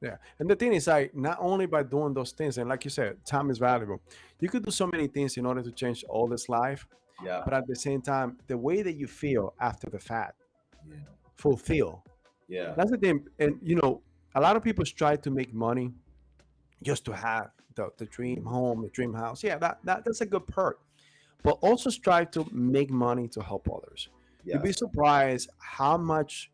Yeah. And the thing is, like, not only by doing those things, and like you said, time is valuable. You could do so many things in order to change all this life, Yeah, but at the same time, the way that you feel after the fact, yeah, fulfill. yeah, That's the thing. And a lot of people try to make money just to have the dream home, the dream house. Yeah, that's a good perk. But also strive to make money to help others. You'd be yes, surprised how much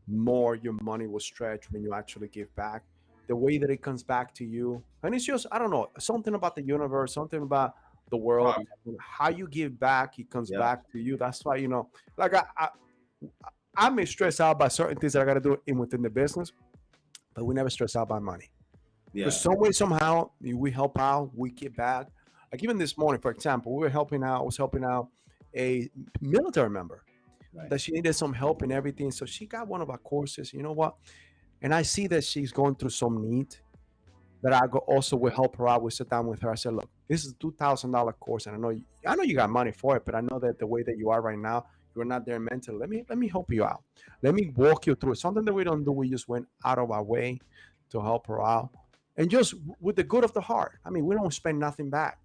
more your money will stretch when you actually give back. The way that it comes back to you, and it's just, I don't know, something about the universe, something about the world. karma. How you give back, it comes Yeah, back to you. That's why, like I may stress out by certain things that I got to do within the business, but we never stress out by money, because yeah, some way somehow we help out, we give back. Like even this morning, for example, we were helping out. I was helping out a military member right. that she needed some help and everything. So she got one of our courses. You know what? And I see that she's going through some need that I also will help her out. We sit down with her. I said, look, this is a $2,000 course, and I know you got money for it, but I know that the way that you are right now, you're not there mentally. Let me help you out. Let me walk you through it. Something that we don't do. We just went out of our way to help her out, and just with the good of the heart. I mean, we don't spend nothing back,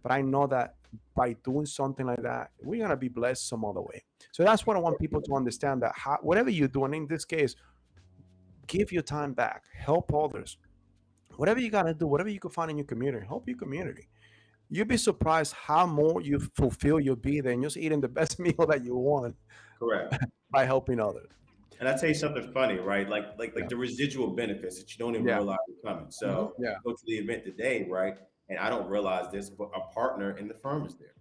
but I know that by doing something like that, we're gonna be blessed some other way. So that's what I want people to understand, that whatever you're doing in this case, give your time back, help others, whatever you got to do, whatever you can find in your community, help your community. You'll be surprised how more you fulfill you'll be than just eating the best meal that you want Correct. by helping others. And I tell you something funny, right? Like Yeah. the residual benefits that you don't even Yeah. realize are coming. Hmm. So Yeah. go to the event today, right? And I don't realize this, but a partner in the firm is there,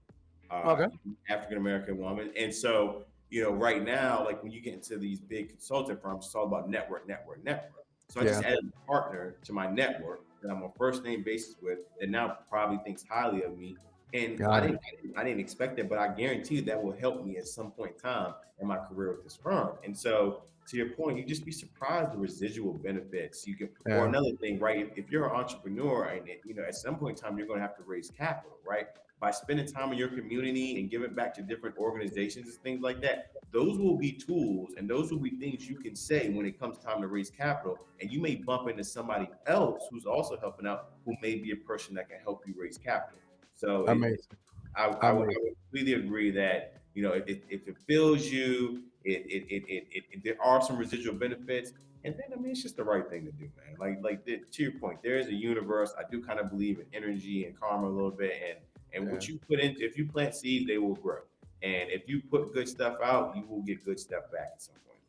Okay. African American woman. And so, right now, like when you get into these big consulting firms, it's all about network, network, network. So I Yeah. just added a partner to my network that I'm on first name basis with that now probably thinks highly of me. And I Got it. didn't, I didn't expect it, but I guarantee you that will help me at some point in time in my career with this firm. And so, to your point, you just be surprised the residual benefits you get. Or Yeah. another thing, right? If you're an entrepreneur, and at some point in time you're going to have to raise capital, right? By spending time in your community and giving back to different organizations and things like that, those will be tools and those will be things you can say when it comes time to raise capital. And you may bump into somebody else who's also helping out, who may be a person that can help you raise capital. So Amazing. I Amazing. would completely agree that if it fills you, there are some residual benefits, and then I mean it's just the right thing to do, man. To your point, there is a universe. I do kind of believe in energy and karma a little bit, and Yeah. what you put in, if you plant seeds, they will grow, and if you put good stuff out, you will get good stuff back at some point.